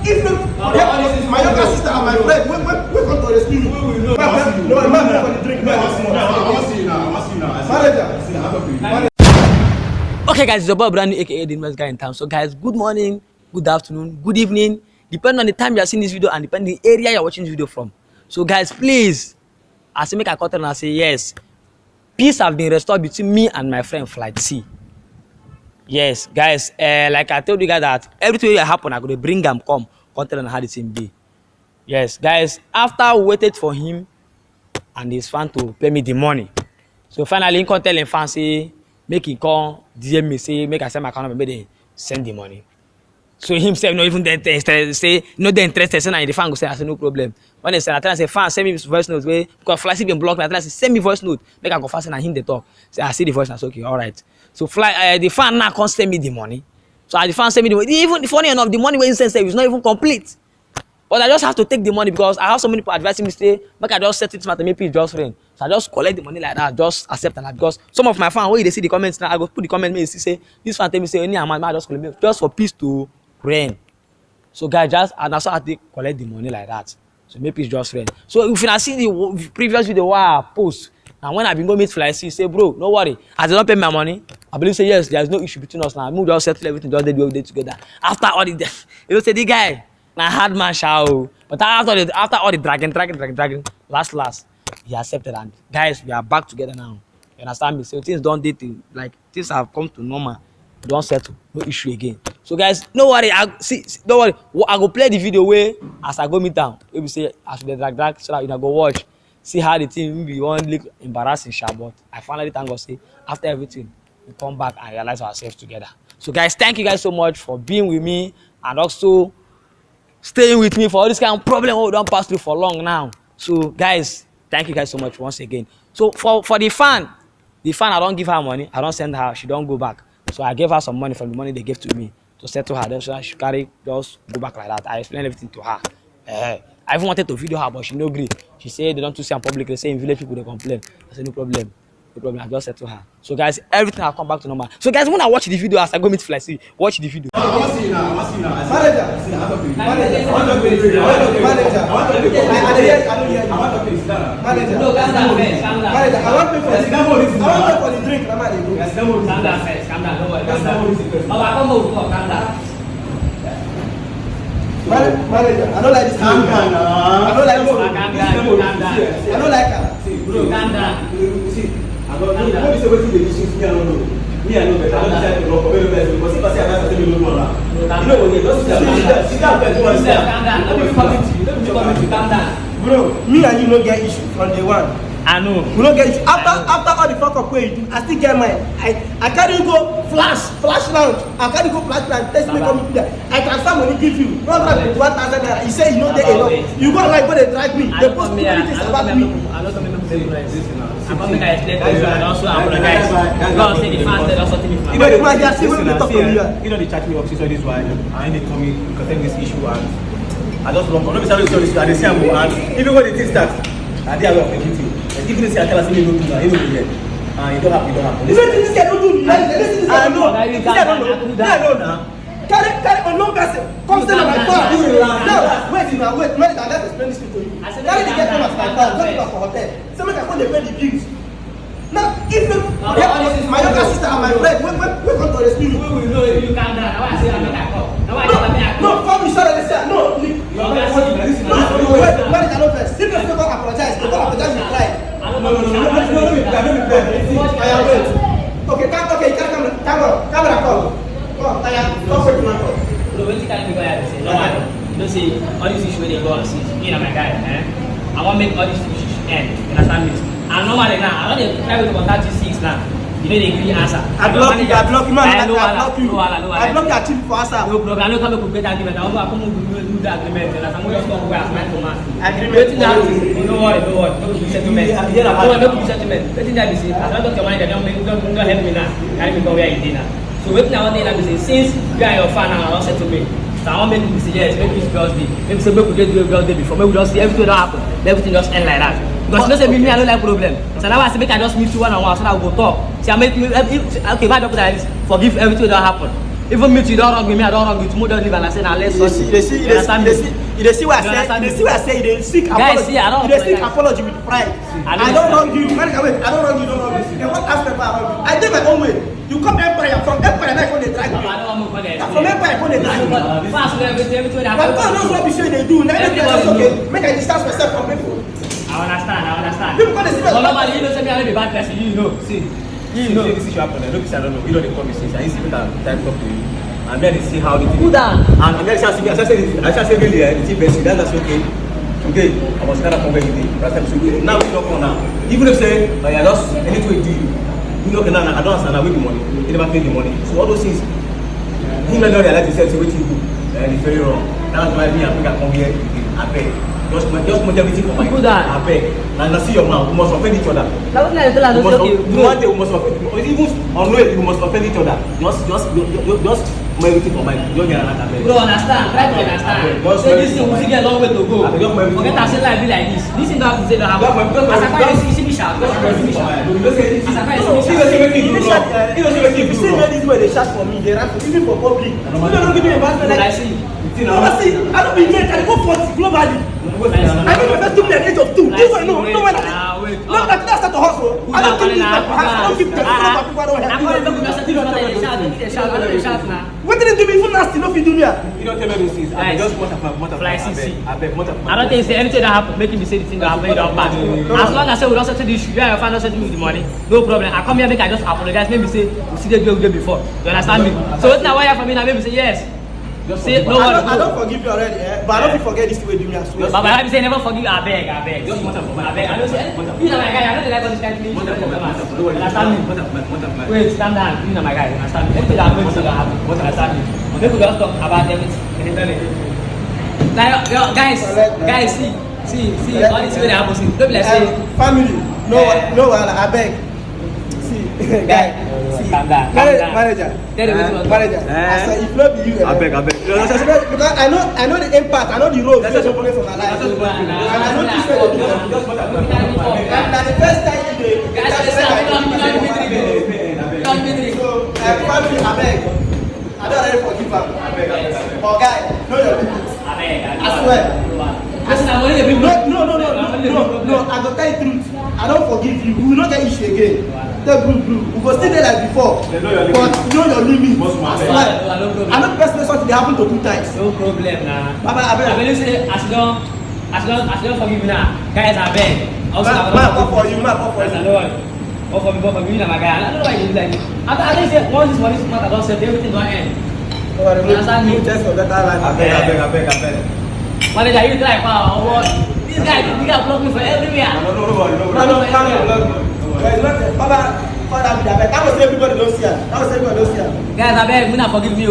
if not, my younger sister and my friend, we come to rescue you. No, man, for the drink. Okay, guys, it's your boy Brandon, aka the best guy in town. So, guys, good morning, good afternoon, good evening, depending on the time you are seeing this video and depending on the area you are watching this video from. So, guys, please, I say make a cut and I say yes. Peace have been restored between me and my friend Flight C. Yes, guys, like I told you guys that everything that happen, I'm going to bring them come tell them how the thing be. Yes, guys, after we waited for him and his fan to pay me the money, so finally he come tell him fan say make him come DM me say make I send my account number, make they send the money. So himself not even interested, say no they interested, say na the fan go say I say no problem. When they say I tell him say fan send me voice note way because Fly been blocked me, I tell him say send me voice note make I go fast and him they talk. Say I see the voice note, so okay, all right. So the fan now can't send me the money. So the fan send me the money. Even funny enough, the money when he send is not even complete. But I just have to take the money because I have so many people advising me say make I just set it smart and make it just friend. So I just collect the money like that, just accept that because some of my fans when they see the comments now, I go put the comment me say this fan tell me say any amount I just collect me just for peace to reign. So guys, just and also I have to collect the money like that. So make peace just friend. So if you not see the previous video where I post. And when I been go meet Fly C, say bro, no worry. As they don't pay my money, I believe say yes, there's no issue between us now. We just settle everything, just do it together. After all the you know say the guy, na hard man show. But after all the dragging, last, he accepted and guys, we are back together now. You understand me? So things don't date like things have come to normal. We don't settle, no issue again. So guys, no worry. Don't worry. I go play the video way as I go meet down. Maybe say I should drag so that you go watch. See how the thing be one look embarrassing, but I finally thank God say after everything we come back and realize ourselves together. So guys, thank you guys so much for being with me and also staying with me for all this kind of problem we don't pass through for long now. So guys, thank you guys so much once again. So for the fan I don't give her money, I don't send her, she don't go back. So I gave her some money from the money they gave to me to settle her. Then so she carry just go back like that. I explained everything to her. I even wanted to video her, but she no agree. She said they don't see her publicly. Say in village people they complain. I said no problem. I just said to her. So guys, everything will come back to normal. So guys, when I watch the video as I go meet Fly C, watch the video. I want to see you now. Manager. No, calm down first. Calm down. Manager, I want to pay for the drink. Calm down first. Calm down. No worry. Calm down. Manager, I don't like this. Calm down. I don't like this. Calm down. I don't like her. See, bro, calm down. See, I don't know. What is the way to the issues? Me, I don't know. Me, I know better. I don't decide to rock over because if I say I got something, you don't know. You know what? Just sit down. Calm down. Let me come to calm down. Bro, me and you don't get issue from day one. I know. We don't get issue. After all the fuck up way you do, I still get mine. I can't even go flash lounge. I can't even go flash lounge. Test me come there. I transfer money give you. No matter 1,000 naira. You say you know they enough. You go like go they drag me. They post things about me. I know some people say I'm not making I explain to you and also apologize. God say the fans said something with my You know the see when we talk to you. You know they chat me up since all this while. I need to come in contain this issue and I just wrong. No be sorry this and they say I'm and even when the thing starts, I dey aware of everything. Even if I tell us you don't do that, you know me. You don't have. This guy don't do. I know. I know now. Carry on no person. Come stand on my car. Now, wait. I got to explain this to you. Carry the get come at my car. Don't go for hotel. So make I go dey pay the bills. Now, if my younger sister and my friend, we come to rescue you. We will know if you calm down. Now I say I'm not call. Now I say no, come you sorry. No, wait. When I know first. If you don't apologize, don't apologize with pride. No. Okay, camera call. Come on, come with my call. Bro, when you can't be quiet, say no matter. You don't say all these issues they go and see. Me and my guy, I want to make all these issues end. You understand me? And normally now, I don't try to contact you 6 now. You know they agree answer. I block you, man. I block you. I block your team for answer. No problem. I know come with better agreement. I want to come do the agreement. I'm going to come with my command. Agreement. No worry. No settlement. No settlement. Waiting that be say, as long as your money don't help me now. Carry me go where you did now. So waiting I want to be say, since you are your fan now, I don't settle me. So I want make you say yes, make this girls day. Maybe say make we just do a girls day before. Maybe we just see everything don't happen. Everything just end like that. Because you know say me I don't like problem. So now I say make I just meet you one on one so that we go talk. See I make you okay, my doctor like this, forgive everything that happen. Even me too, you don't wrong with me, I don't wrong with you. Tomorrow just leave and I say, now let's You see what I say. You seek apology. See, I don't You seek apologize. apology with pride. I I don't wrong you. Wait, I don't wrong you. Don't wrong me. Then what aspect I wrong you? I did my own way. You come Empire from Empire, now they drag me. I don't want to move on there. From Empire, they drag me. Fast with everything But God knows what we say they do. Let me tell you, okay. Make I distance myself from people. I understand. People call the serious. So normally, you know, say me, I don't be bad person, you know. See, this issue happen. Look, I don't know. You know the conversation. I see people that time talk to you, and then they see how they Cool down. And then I say really, the team best. That's okay. Okay, I was kind of convey it. But I'm okay. Now we talk now. Even if say, I just anything do you know, now I don't understand. I win the money. You never pay the money. So all those things, you don't realize yourself. Say what you do, and it's very wrong. That's why me and Africa come here. I beg. Just put everything for my I beg. And I see your mouth. We must offend each other. Now, what I tell you, One day we must offend. Even on way we must offend each other. Just put everything for my. You don't get another beg. bro, understand. Try to understand. Say this thing, we still get a long way to go. Forget I say life be like this. This thing don't have to say don't happen. As I find you see me shout. As I find you see me shout. If you see ladies where they shout for me, they rap even for public. You don't give me a bad I see. I don't be great. I go for it globally. I know my first 2 million age of 2. This one, no, when I start to hustle, I don't keep this back. I don't keep this back. People don't have. What did they do me? Even nasty, no fit do me. You don't tell me those things. I just want to Fly CC. I beg, I don't think say anything that happen making me say the thing that happen, you don't bad. As long as say we don't settle the issue, you and your father settle with the money, no problem. I come here make I just apologize. Maybe say we see the way before. You understand me? So what's now why you for me now? Maybe say yes. Say no one. I don't forgive you already, but I don't forget this way do me as well. But I say never forgive. I beg. Just want to for I beg. I don't say you know my guy. I don't like all this kind of thing. You understand me? Wait, stand down. You know my guy. You understand me? Everything that happens is gonna happen. You understand me? People just talk about everything. Like guys, see, all this way that happens. Don't be like say family. No, I beg. See, guy. Manager. I said, if not be you, I beg. Because I know the impact, I know the road that's open for my life. And I know this way to do it. And the first time you do it, so, family, I beg. I don't already forgive her. But guy, know your limits. I swear. No, I go tell you the truth. I don't forgive you. We will not get issue again. The blue. We go stay there like before. But know your limits. I swear. I know personally something that happened to 2 times. no problem now. I believe say as you don't forgive me now, guys I beg. Also man, for you. But for me, my guy. I don't know why you do like this. I think say once this money matter don't settle, everything don't end. Understand me? Just for better life. I beg. Manager, you like wow, what? This guy block me for everywhere. Father, that was everybody don't see her. Guys, I beg, me not forgive me.